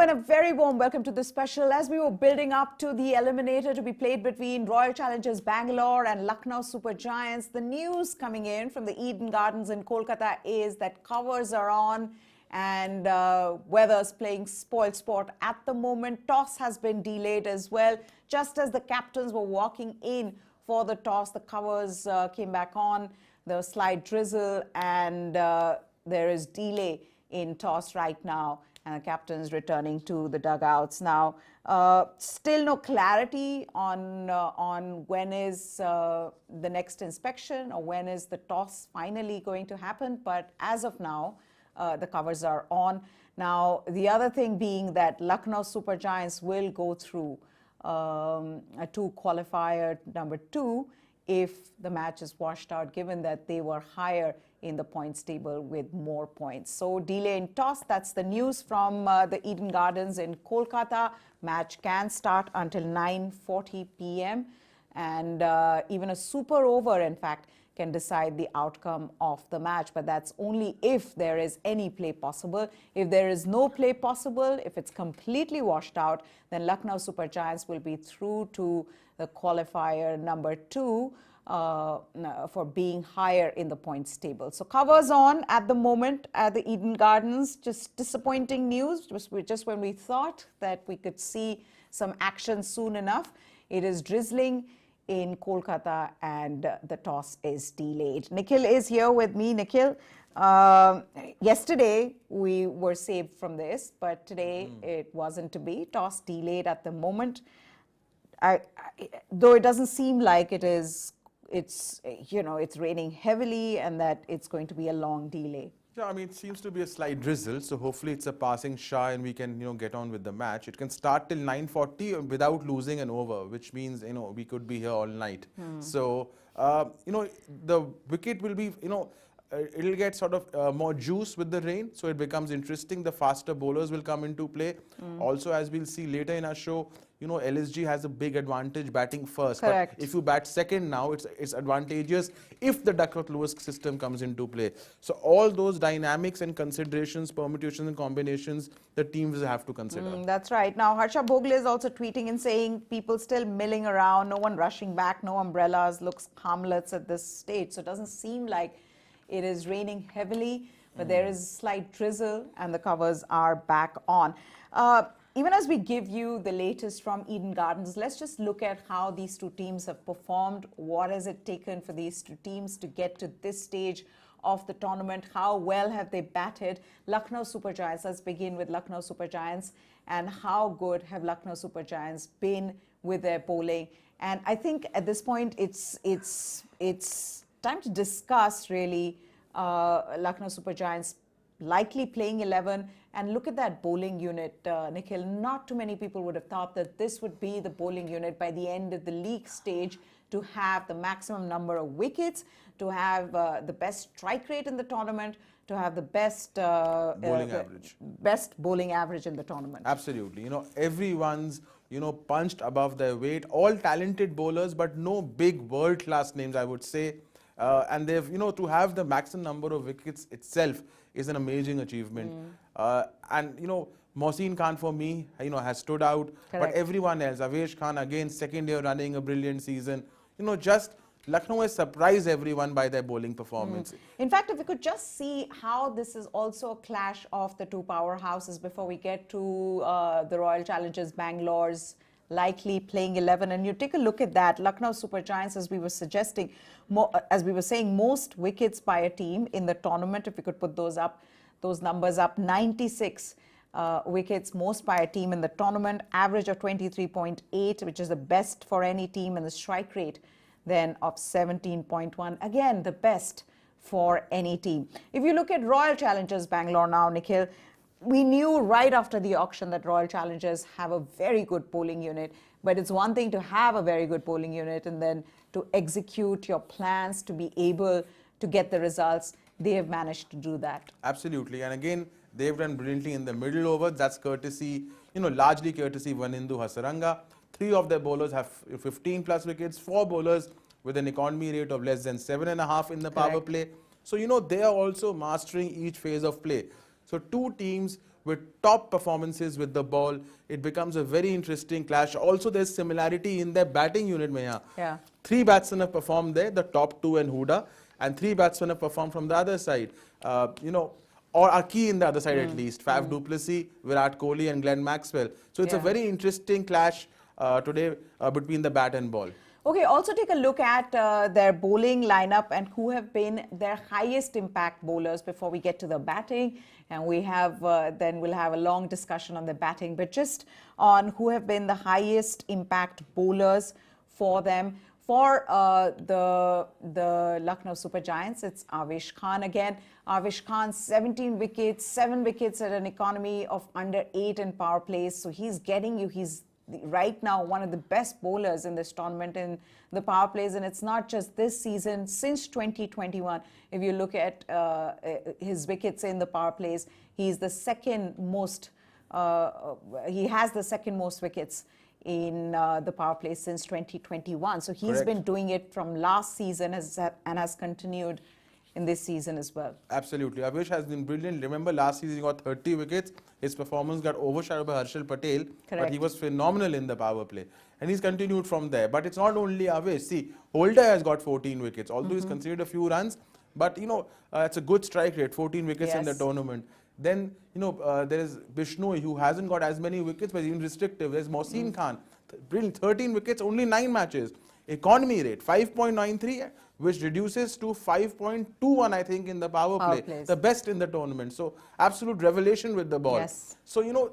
and a very warm welcome to this special. As we were building up to the eliminator to be played between Royal Challengers Bangalore and Lucknow Super Giants, the news coming in from the Eden Gardens in Kolkata is that covers are on and weather's playing spoil sport at the moment. Toss has been delayed as well. Just as the captains were walking in for the toss, the covers came back on. There was slight drizzle and there is delay in toss right now. And the captains returning to the dugouts now. Still no clarity on when is the next inspection or when is the toss finally going to happen. But as of now, the covers are on. Now, the other thing being that Lucknow Super Giants will go through to qualifier number 2 if the match is washed out, given that they were higher in the points table with more points. So delay in toss, that's the news from the Eden Gardens in Kolkata. Match can start until 9:40 p.m. and even a super over, in fact, can decide the outcome of the match. But that's only if there is any play possible. If there is no play possible, if it's completely washed out, then Lucknow Super Giants will be through to the qualifier number 2 for being higher in the points table. So covers on at the moment at the Eden Gardens. Just disappointing news. Just when we thought that we could see some action soon enough, it is drizzling in Kolkata and the toss is delayed. Nikhil is here with me. Nikhil, yesterday we were saved from this, but today it wasn't to be. Toss delayed at the moment. Though it doesn't seem like it's raining heavily and that it's going to be a long delay. Yeah, I mean, it seems to be a slight drizzle, so hopefully it's a passing shower and we can, get on with the match. It can start till 9:40 without losing an over, which means, we could be here all night. So, the wicket will be, it'll get sort of more juice with the rain, so it becomes interesting. The faster bowlers will come into play. Also, as we'll see later in our show, LSG has a big advantage batting first. Correct. But if you bat second now, it's advantageous if the Duckworth-Lewis system comes into play. So all those dynamics and considerations, permutations and combinations, the teams have to consider. That's right. Now, Harsha Bhogle is also tweeting and saying people still milling around, no one rushing back, no umbrellas, looks harmless at this stage. So it doesn't seem like it is raining heavily, but there is slight drizzle and the covers are back on. Even as we give you the latest from Eden Gardens, let's just look at how these two teams have performed. What has it taken for these two teams to get to this stage of the tournament? How well have they batted? Lucknow Super Giants, let's begin with Lucknow Super Giants. And how good have Lucknow Super Giants been with their bowling? And I think at this point, it's time to discuss really Lucknow Super Giants likely playing 11, and look at that bowling unit, Nikhil. Not too many people would have thought that this would be the bowling unit by the end of the league stage, to have the maximum number of wickets, to have the best strike rate in the tournament, to have the best bowling average in the tournament. Absolutely. Everyone's punched above their weight. All talented bowlers, but no big world-class names, I would say. And they've, to have the maximum number of wickets itself is an amazing achievement. And, Mohsin Khan for me, has stood out. Correct. But everyone else, Avesh Khan, again, second year running a brilliant season. Just Lucknow has surprised everyone by their bowling performance. In fact, if we could just see how this is also a clash of the two powerhouses before we get to the Royal Challengers Bangalore's likely playing 11, and you take a look at that. Lucknow Super Giants, as we were suggesting, as we were saying, most wickets by a team in the tournament. If we could put those numbers up, 96 wickets most by a team in the tournament, average of 23.8, which is the best for any team, and the strike rate then of 17.1, again the best for any team. If you look at Royal Challengers Bangalore now, Nikhil, we knew right after the auction that Royal Challengers have a very good bowling unit, but it's one thing to have a very good bowling unit and then to execute your plans to be able to get the results. They have managed to do that. Absolutely. And again, they've done brilliantly in the middle overs. That's courtesy, largely courtesy Vanindu Hasaranga. 3 of their bowlers have 15 plus wickets, 4 bowlers with an economy rate of less than 7.5 in the power play. So, they are also mastering each phase of play. So 2 teams with top performances with the ball. It becomes a very interesting clash. Also, there's similarity in their batting unit, Meha. Yeah. 3 batsmen have performed there, the top 2 and Huda, and 3 batsmen have performed from the other side. Or are key in the other side at least. Faf du Plessis, Virat Kohli and Glenn Maxwell. So it's a very interesting clash today between the bat and ball. Okay, also take a look at their bowling lineup and who have been their highest impact bowlers before we get to the batting. And we have then we'll have a long discussion on the batting, but just on who have been the highest impact bowlers for them. For the Lucknow Super Giants, it's Avesh Khan again. Avesh Khan, 17 wickets, 7 wickets at an economy of under 8 in power plays. So he's getting you. He's right now one of the best bowlers in this tournament in the power plays. And it's not just this season, since 2021. If you look at his wickets in the power plays, he's the second most, he has the second most wickets in the power play since 2021. So he's been doing it from last season and has continued in this season as well. Absolutely. Avesh has been brilliant. Remember last season he got 30 wickets. His performance got overshadowed by Harshal Patel. But he was phenomenal in the power play. And he's continued from there. But it's not only Avesh. See, Holder has got 14 wickets. Although he's conceded a few runs. But, it's a good strike rate, 14 wickets in the tournament. Then, there is Bishnoi, who hasn't got as many wickets, but even restrictive. There's Mohsin Khan, brilliant, 13 wickets, only 9 matches. Economy rate, 5.93, which reduces to 5.21, I think, in the power play. The best in the tournament. So, absolute revelation with the ball. Yes. So,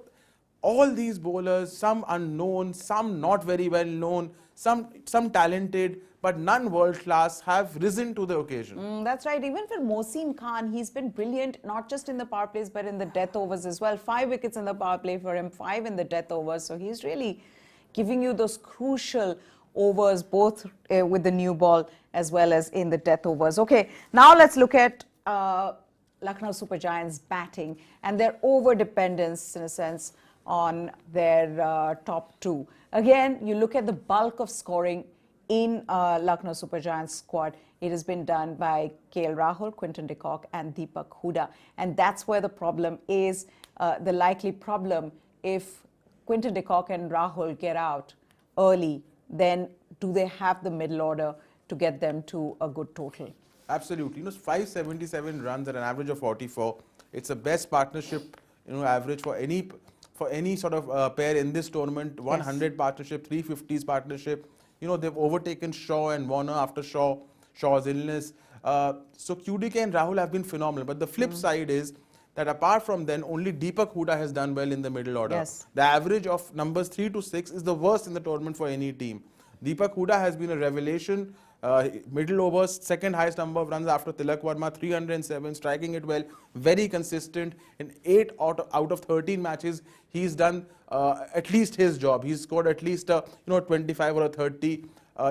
all these bowlers, some unknown, some not very well known, some talented, but none world class, have risen to the occasion. That's right. Even for Mohsin Khan, he's been brilliant, not just in the power plays, but in the death overs as well. 5 wickets in the power play for him, 5 in the death overs. So he's really giving you those crucial overs, both with the new ball as well as in the death overs. Okay, now let's look at Lucknow Super Giants batting and their over-dependence, in a sense, on their top 2. Again, you look at the bulk of scoring in Lucknow Super Giants squad. It has been done by KL Rahul, Quentin Decor and Deepak Huda. And that's where the problem is, the likely problem. If Quentin Decor and Rahul get out early, then do they have the middle order to get them to a good total? Absolutely. 577 runs at an average of 44. It's the best partnership, average for any sort of pair in this tournament. 100 partnership, 350s partnership. They've overtaken Shaw and Warner after Shaw's illness. So QDK and Rahul have been phenomenal. But the flip side is that apart from them, only Deepak Huda has done well in the middle order. Yes. The average of numbers 3 to 6 is the worst in the tournament for any team. Deepak Huda has been a revelation. Middle overs, second highest number of runs after Tilak Verma, 307, striking it well, very consistent. In 8 out of 13 matches, he's done at least his job. He's scored at least 25 or a 30,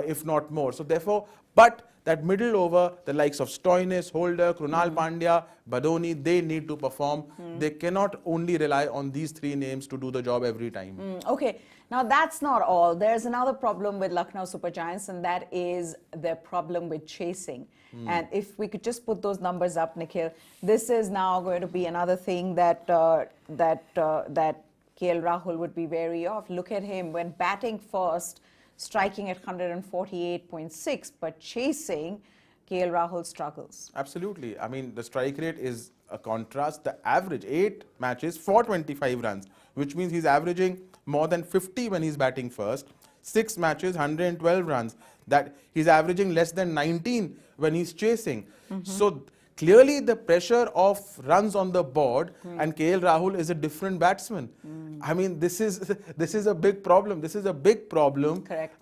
if not more. So therefore, but that middle over, the likes of Stoinis, Holder, Krunal Pandya, Badoni, they need to perform. They cannot only rely on these 3 names to do the job every time. Okay, now that's not all. There's another problem with Lucknow Super Giants, and that is their problem with chasing. And if we could just put those numbers up, Nikhil, this is now going to be another thing that KL Rahul would be wary of. Look at him when batting first, striking at 148.6, but chasing, KL Rahul struggles. Absolutely. I mean, the strike rate is a contrast. The average 8 matches, 425 runs, which means he's averaging more than 50 when he's batting first. 6 matches, 112 runs. That he's averaging less than 19 when he's chasing. So clearly the pressure of runs on the board, and KL Rahul is a different batsman. I mean, this is a big problem. This is a big problem. Correct.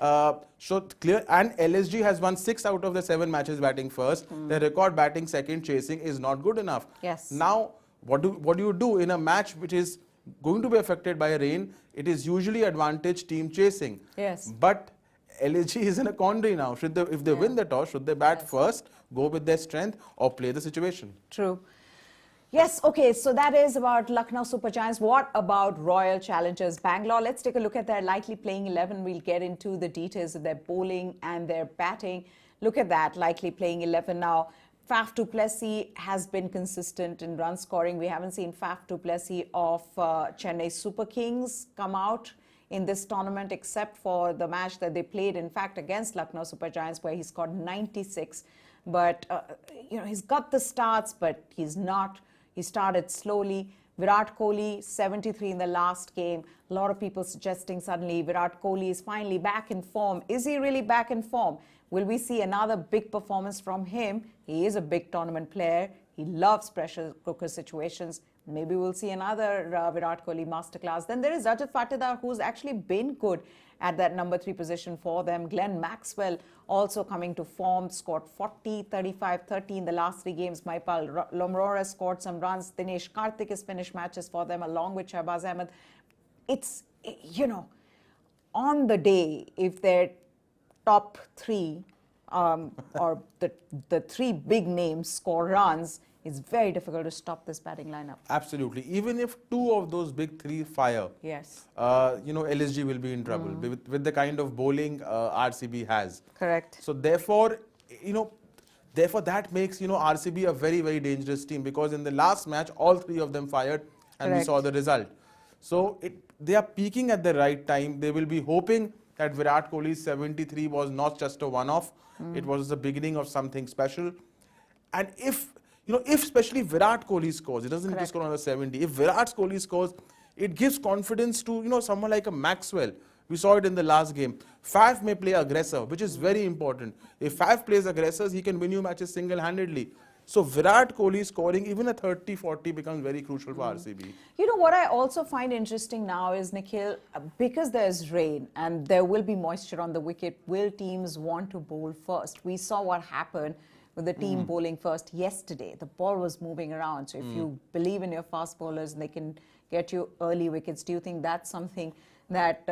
So clear, and LSG has won 6 out of the 7 matches batting first. The record batting second, chasing is not good enough. Yes. Now, what do you do in a match which is going to be affected by rain? It is usually advantage team chasing. Yes. But LSG is in a quandary now. If they win the toss, should they bat first, go with their strength, or play the situation? True. Yes, okay, so that is about Lucknow Super Giants. What about Royal Challengers Bangalore? Let's take a look at their likely playing 11. We'll get into the details of their bowling and their batting. Look at that, likely playing 11 now. Faf du Plessis has been consistent in run scoring. We haven't seen Faf du Plessis of Chennai Super Kings come out in this tournament, except for the match that they played, in fact, against Lucknow Super Giants, where he scored 96. But, he's got the starts, but he's not. He started slowly. Virat Kohli, 73 in the last game. A lot of people suggesting suddenly Virat Kohli is finally back in form. Is he really back in form? Will we see another big performance from him? He is a big tournament player. He loves pressure cooker situations. Maybe we'll see another Virat Kohli masterclass. Then there is Rajat Patidar, who's actually been good at that number 3 position for them. Glenn Maxwell also coming to form, scored 40, 35, 30 in the last 3 games. Maipal Lomrora scored some runs. Dinesh Karthik has finished matches for them along with Shahbaz Ahmed. It's, on the day, if they're top 3 or the 3 big names score runs, it's very difficult to stop this batting lineup. Absolutely. Even if 2 of those big 3 fire, yes, LSG will be in trouble with the kind of bowling RCB has. Correct. So therefore, that makes, RCB a very, very dangerous team, because in the last match, all 3 of them fired and Correct. we saw the result. So they are peaking at the right time. They will be hoping that Virat Kohli's 73 was not just a one-off. It was the beginning of something special. And if especially Virat Kohli scores, it doesn't just score on the 70. If Virat Kohli scores, it gives confidence to, someone like a Maxwell. We saw it in the last game. Faf may play aggressor, which is very important. If Faf plays aggressors, he can win you matches single-handedly. So Virat Kohli scoring even a 30-40 becomes very crucial for RCB. What I also find interesting now is, Nikhil, because there's rain and there will be moisture on the wicket, will teams want to bowl first? We saw what happened with the team bowling first yesterday. The ball was moving around. So if you believe in your fast bowlers and they can get you early wickets, do you think that's something that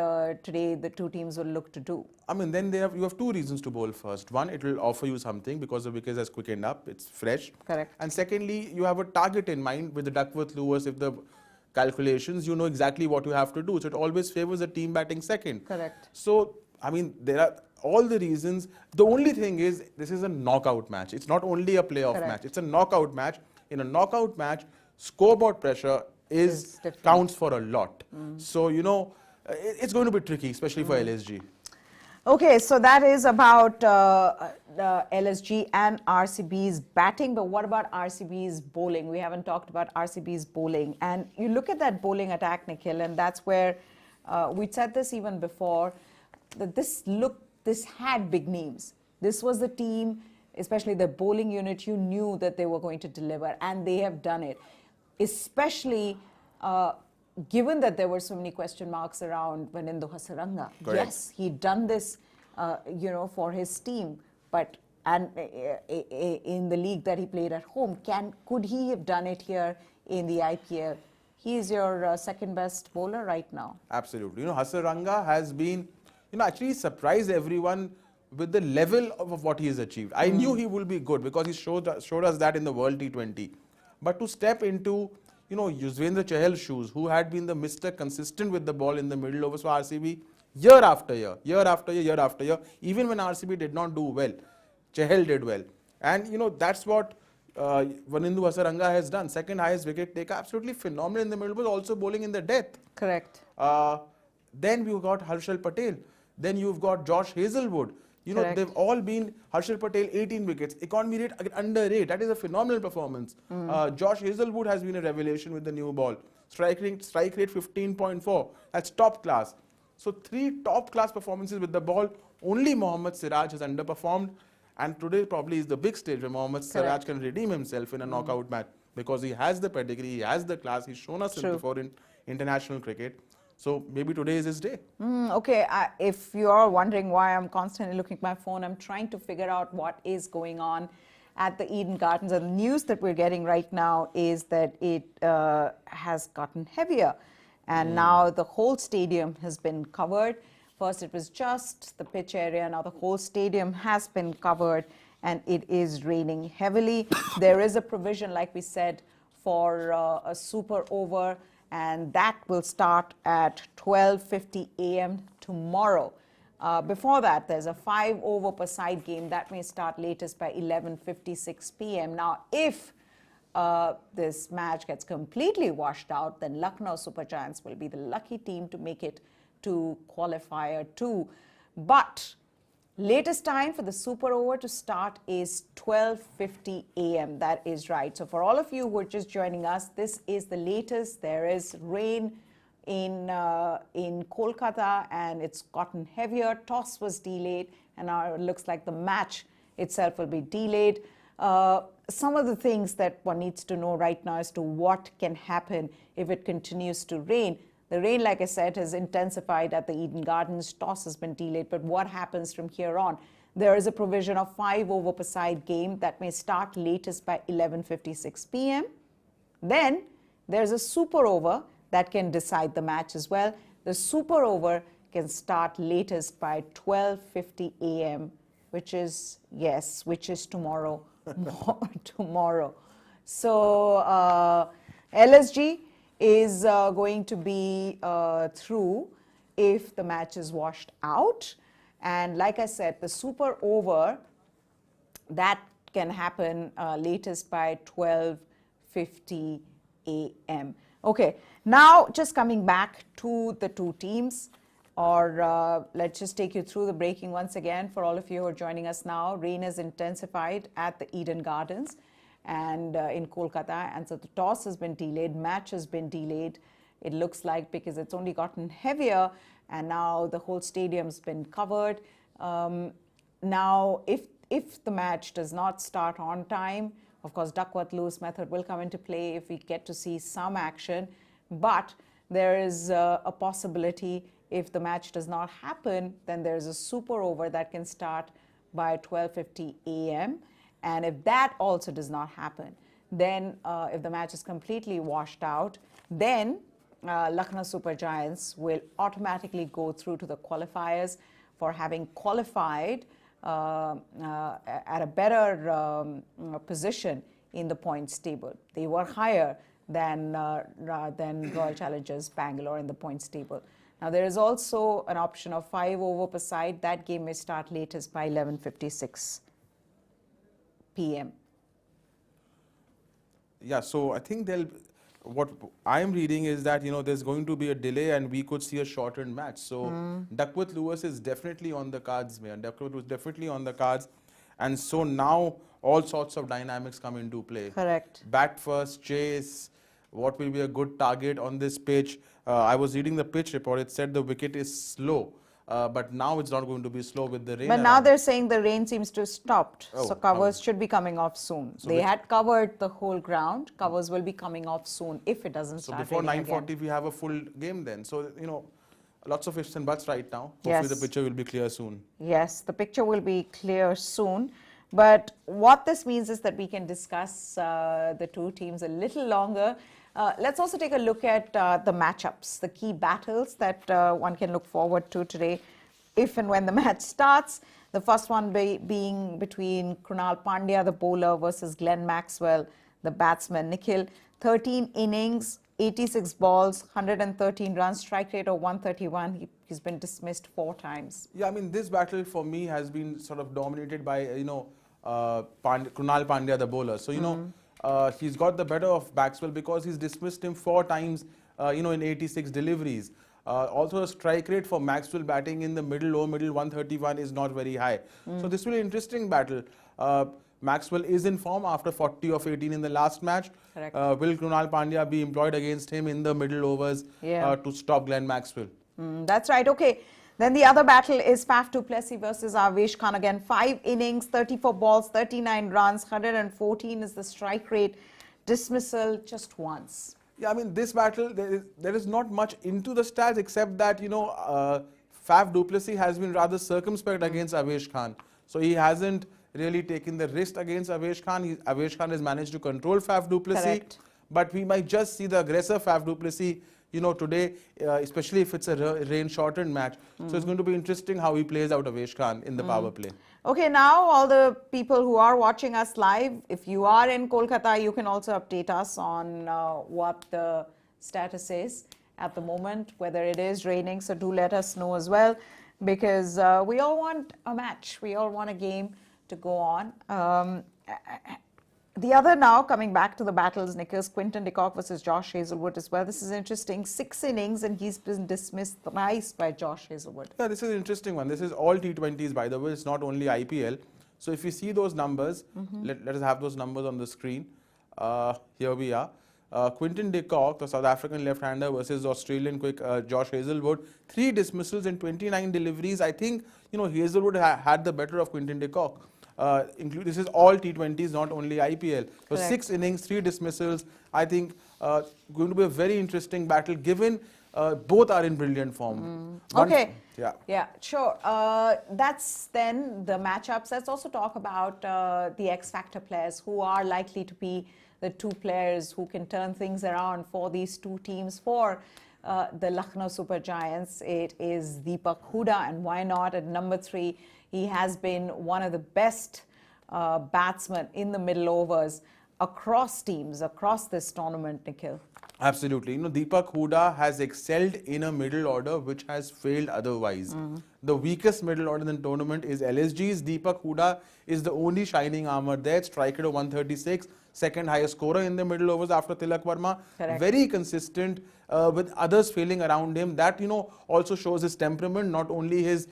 today the 2 teams will look to do? I mean, then you have 2 reasons to bowl first. One, it will offer you something because the wicket has quickened up. It's fresh. Correct. And secondly, you have a target in mind with the Duckworth-Lewis. If the calculations, you know exactly what you have to do. So it always favors the team batting second. Correct. So, I mean, there are all the reasons. The only thing is, this is a knockout match. It's not only a playoff match. It's a knockout match. In a knockout match, scoreboard pressure counts for a lot. So, it's going to be tricky, especially for LSG. Okay, so that is about LSG and RCB's batting, but what about RCB's bowling? We haven't talked about RCB's bowling. And you look at that bowling attack, Nikhil, and that's where we said this even before, that this had big names. This was the team, especially the bowling unit, you knew that they were going to deliver, and they have done it. Especially given that there were so many question marks around Vanindu Hasaranga. Correct. Yes, he'd done this, for his team, but in the league that he played at home, could he have done it here in the IPL? He is your second best bowler right now. Absolutely. Hasaranga has been, actually surprised everyone with the level of what he has achieved. I knew he will be good because he showed us that in the World T20. But to step into Yuzvendra Chahal's shoes, who had been the Mr. Consistent with the ball in the middle overs for RCB, year after year, even when RCB did not do well, Chahal did well. And, that's what Vanindu Hasaranga has done. Second highest wicket taker, absolutely phenomenal in the middle overs, also bowling in the death. Correct. Then we've got Harshal Patel. Then you've got Josh Hazelwood. They've all been, Harshal Patel, 18 wickets. Economy rate under 8. That is a phenomenal performance. Josh Hazelwood has been a revelation with the new ball. Strike rate 15.4. That's top class. So 3 top class performances with the ball. Only Mohammad Siraj has underperformed. And today probably is the big stage where Mohammad Siraj can redeem himself in a knockout match. Because he has the pedigree, he has the class. He's shown us it before in international cricket. So maybe today is his day. Okay, if you're wondering why I'm constantly looking at my phone, I'm trying to figure out what is going on at the Eden Gardens. And the news that we're getting right now is that it has gotten heavier. And now the whole stadium has been covered. First, it was just the pitch area. Now the whole stadium has been covered and it is raining heavily. There is a provision, like we said, for a super over. And that will start at 12:50 a.m. tomorrow. Before that, there's a 5-over per side game that may start latest by 11:56 p.m. Now, if this match gets completely washed out, then Lucknow Super Giants will be the lucky team to make it to qualifier 2. But latest time for the super over to start is 12:50 a.m. That is right. So for all of you who are just joining us, this is the latest. There is rain in Kolkata, and it's gotten heavier. Toss was delayed, and now it looks like the match itself will be delayed. Some of the things that one needs to know right now as to what can happen if it continues to rain. The rain, like I said, has intensified at the Eden Gardens. Toss has been delayed, but what happens from here on? There is a provision of 5-over per side game that may start latest by 11:56 p.m. Then there's a super over that can decide the match as well. The super over can start latest by 12:50 a.m., which is tomorrow. Tomorrow. So LSG is going to be through if the match is washed out. And like I said, the super over, that can happen latest by 12:50 a.m. Okay, now just coming back to the two teams, or let's just take you through the breaking once again for all of you who are joining us now. Rain has intensified at the Eden Gardens and in Kolkata, and so the toss has been delayed, match has been delayed, it looks like, because it's only gotten heavier, and now the whole stadium's been covered. Now, if the match does not start on time, of course, Duckworth-Lewis method will come into play if we get to see some action, but there is a possibility if the match does not happen, then there's a super over that can start by 12:50 a.m. And if that also does not happen, then if the match is completely washed out, then Lucknow Super Giants will automatically go through to the qualifiers for having qualified at a better position in the points table. They were higher than Royal Challengers Bangalore in the points table. Now, there is also an option of 5-over per side. That game may start latest by 11:56 p.m. Yeah, so I think what I'm reading is that, there's going to be a delay and we could see a shortened match. So Duckworth-Lewis is definitely on the cards, man. Duckworth was definitely on the cards. And so now all sorts of dynamics come into play. Correct. Bat first, chase, what will be a good target on this pitch. I was reading the pitch report. It said the wicket is slow. But now it's not going to be slow with the rain. But now they're saying the rain seems to have stopped. So covers should be coming off soon. So they had covered the whole ground. Covers will be coming off soon if it doesn't start before raining 9:40 we have a full game then. So, lots of ifs and buts right now. Hopefully the picture will be clear soon. Yes, the picture will be clear soon. But what this means is that we can discuss the two teams a little longer. Let's also take a look at the matchups, the key battles that one can look forward to today if and when the match starts. The first one being between Krunal Pandya, the bowler, versus Glenn Maxwell, the batsman. Nikhil, 13 innings, 86 balls, 113 runs, strike rate of 131. He's been dismissed 4 times. Yeah, I mean, this battle for me has been sort of dominated by, Krunal Pandya, the bowler. So, he's got the better of Maxwell because he's dismissed him 4 times, in 86 deliveries. Also, the strike rate for Maxwell batting in the low middle, 131 is not very high. So this will be an interesting battle. Maxwell is in form after 40 of 18 in the last match. Correct. Will Krunal Pandya be employed against him in the middle overs to stop Glenn Maxwell? That's right. Okay. Then the other battle is Faf du Plessis versus Avesh Khan. Again, 5 innings, 34 balls, 39 runs, 114 is the strike rate. Dismissal just once. Yeah, I mean, this battle, there is not much into the stats except that, Faf du Plessis has been rather circumspect against Avesh Khan. So he hasn't really taken the risk against Avesh Khan. Avesh Khan has managed to control Faf du Plessis. Correct. But we might just see the aggressive Faf du Plessis, today, especially if it's a rain-shortened match. So it's going to be interesting how he plays out Avesh Khan in the power play. Okay, now all the people who are watching us live, if you are in Kolkata, you can also update us on what the status is at the moment, whether it is raining. So do let us know as well. because we all want a match. We all want a game to go on. The other now, coming back to the battles, Nicholas, Quentin Decor versus Josh Hazelwood as well. This is interesting. 6 innings and he's been dismissed thrice by Josh Hazelwood. Yeah, this is an interesting one. This is all T20s, by the way. It's not only IPL. So if you see those numbers, let us have those numbers on the screen. Here we are. Quentin Decor, the South African left-hander versus Australian quick Josh Hazelwood. 3 dismissals and 29 deliveries. I think, Hazelwood had the better of Quentin Decor. This is all T20s, not only IPL. So Correct. 6 innings, 3 dismissals. I think going to be a very interesting battle given both are in brilliant form. Okay. Yeah, sure. That's then the matchups. Let's also talk about the X-Factor players who are likely to be the 2 players who can turn things around for these 2 teams. For the Lucknow Super Giants, it is Deepak Hooda, and why not at number 3? He has been one of the best batsmen in the middle overs across teams, across this tournament, Nikhil. Absolutely. Deepak Hooda has excelled in a middle order which has failed otherwise. The weakest middle order in the tournament is LSG's. Deepak Hooda is the only shining armor there. Striker of 136, second highest scorer in the middle overs after Tilak Verma. Correct. Very consistent with others failing around him. That, also shows his temperament, not only his,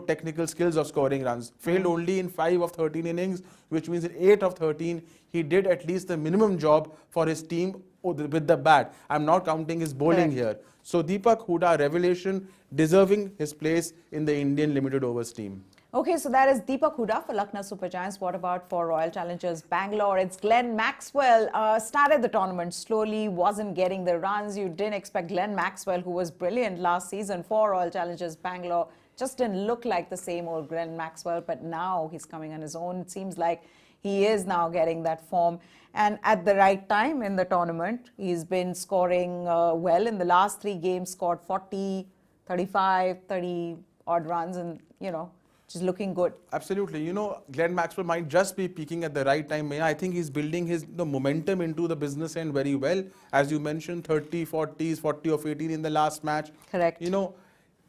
technical skills of scoring runs. Failed only in 5 of 13 innings, which means in 8 of 13, he did at least the minimum job for his team with the bat. I'm not counting his bowling here. So Deepak Hooda, revelation, deserving his place in the Indian limited overs team. Okay, so that is Deepak Hooda for Lucknow Super Giants. What about for Royal Challengers Bangalore? It's Glenn Maxwell. Started the tournament slowly, wasn't getting the runs. You didn't expect Glenn Maxwell, who was brilliant last season for Royal Challengers Bangalore. Just didn't look like the same old Glenn Maxwell, but now he's coming on his own. It seems like he is now getting that form. And at the right time in the tournament, he's been scoring well. In the last 3 games, scored 40, 35, 30 odd runs, and, just looking good. Absolutely. Glenn Maxwell might just be peaking at the right time. I think he's building the momentum into the business end very well. As you mentioned, 30, 40s, 40 of 18 in the last match. Correct.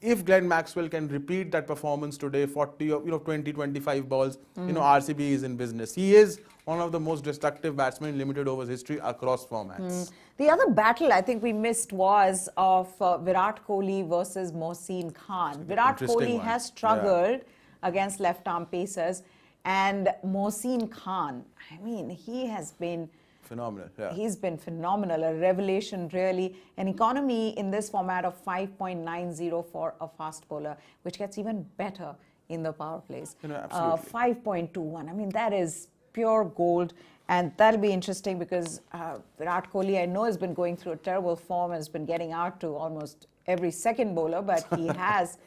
If Glenn Maxwell can repeat that performance today, 40 of 20, 25 balls, RCB is in business. He is one of the most destructive batsmen in limited overs history across formats. The other battle I think we missed was of Virat Kohli versus Mohsin Khan. Virat Kohli has struggled against left-arm pacers, and Mohsin Khan, he has been phenomenal. Yeah. He's been phenomenal, a revelation really. An economy in this format of 5.90 for a fast bowler, which gets even better in the power plays. 5.21. That is pure gold. And that'll be interesting because Virat Kohli, I know, has been going through a terrible form and has been getting out to almost every second bowler, but he has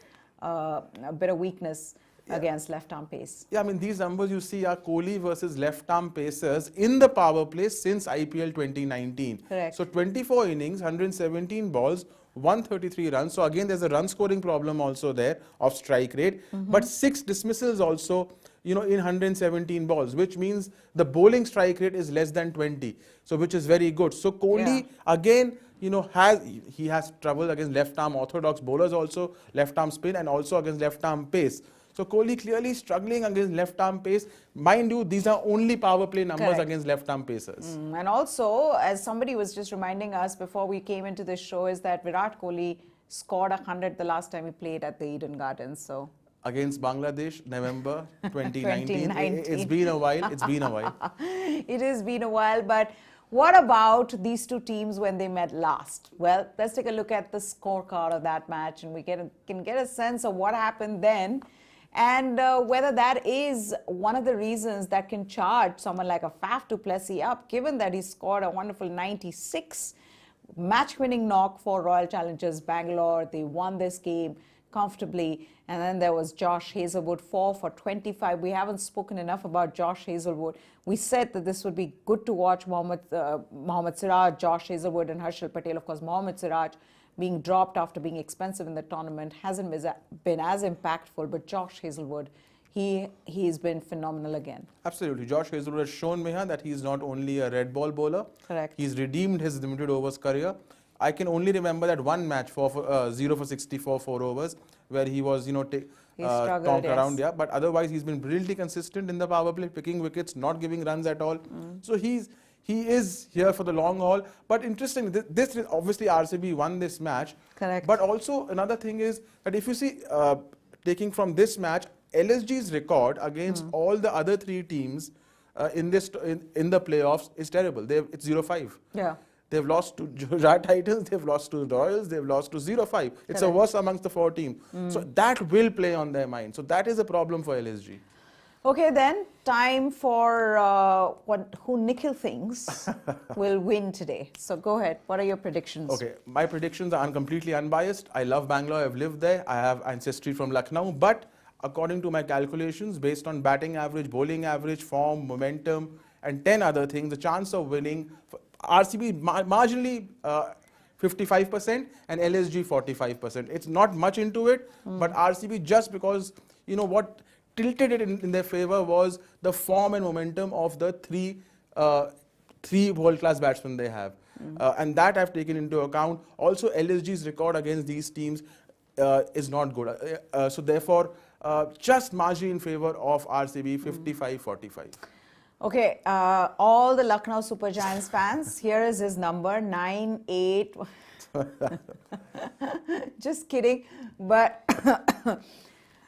a bit of weakness against left-arm pace. Yeah, these numbers you see are Kohli versus left-arm pacers in the power play since IPL 2019. Correct. So 24 innings, 117 balls, 133 runs. So again, there's a run-scoring problem also there of strike rate. But 6 dismissals also, in 117 balls, which means the bowling strike rate is less than 20. So which is very good. So Kohli, again, he has trouble against left-arm orthodox bowlers also, left-arm spin, and also against left-arm pace. So Kohli clearly struggling against left-arm pace. Mind you, these are only power play numbers against left-arm pacers. And also, as somebody was just reminding us before we came into this show, is that Virat Kohli scored 100 the last time he played at the Eden Gardens. So against Bangladesh, November 2019. It's been a while. It's been a while. It has been a while, but what about these 2 teams when they met last? Well, let's take a look at the scorecard of that match, and we can get a sense of what happened then. And whether that is one of the reasons that can charge someone like a Faf du Plessis up, given that he scored a wonderful 96 match-winning knock for Royal Challengers Bangalore. They won this game comfortably. And then there was Josh Hazelwood, 4 for 25. We haven't spoken enough about Josh Hazelwood. We said that this would be good to watch Mohammad Siraj, Josh Hazelwood and Harshal Patel. Of course, Mohammad Siraj being dropped after being expensive in the tournament hasn't been as impactful, but Josh Hazelwood, he's been phenomenal again. Absolutely. Josh Hazelwood has shown Meha that he's not only a red ball bowler. Correct. He's redeemed his limited overs career. I can only remember that one match for 0 for 64 4 overs, where he was struggled, around, yes. yeah. But otherwise, he's been brilliantly consistent in the power play, picking wickets, not giving runs at all. So he is here for the long haul. But interesting, this is obviously RCB won this match. Correct. But also another thing is that if you see, taking from this match, LSG's record against all the other three teams in the playoffs is terrible. It's 0-5. Yeah. They've lost to Gujarat Titans, they've lost to Royals, they've lost to 0-5. It's the worst amongst the four teams. So that will play on their mind. So that is a problem for LSG. Okay, then time for who Nikhil thinks will win today. So go ahead. What are your predictions? Okay, my predictions are completely unbiased. I love Bangalore. I've lived there. I have ancestry from Lucknow. But according to my calculations, based on batting average, bowling average, form, momentum, and 10 other things, the chance of winning RCB marginally 55% and LSG 45%. It's not much into it, but RCB, just because, you know, what tilted it in their favor was the form and momentum of the three world-class batsmen they have. And that I've taken into account. Also, LSG's record against these teams is not good. So therefore, just marginally in favor of RCB, 55-45. Okay, all the Lucknow Super Giants fans, here is his number, 98. Just kidding. But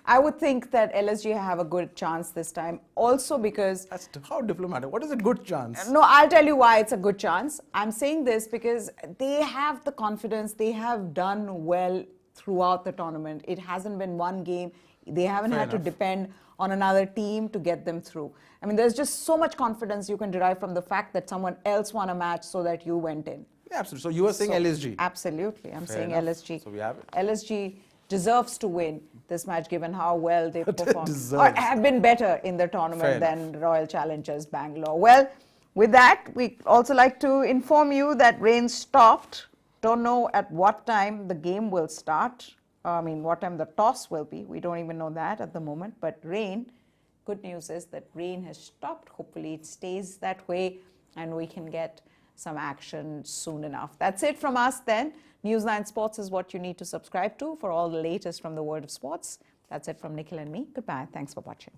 I would think that LSG have a good chance this time. Also because... That's how diplomatic. What is a good chance? No, I'll tell you why it's a good chance. I'm saying this because they have the confidence. They have done well throughout the tournament. It hasn't been one game. They haven't had to depend on another team to get them through. I mean, there's just so much confidence you can derive from the fact that someone else won a match so that you went in. Yeah, absolutely. So you were saying LSG? Absolutely. I'm saying enough. LSG. So we have it. LSG deserves to win this match given how well they've performed. Deserves. Or have been better in the tournament than Royal Challengers Bangalore. Well, with that, we also like to inform you that rain stopped. Don't know at what time the game will start. I mean, what time the toss will be. We don't even know that at the moment. But rain, good news is that rain has stopped. Hopefully it stays that way and we can get some action soon enough. That's it from us then. News9 Sports is what you need to subscribe to for all the latest from the world of sports. That's it from Nikhil and me. Goodbye. Thanks for watching.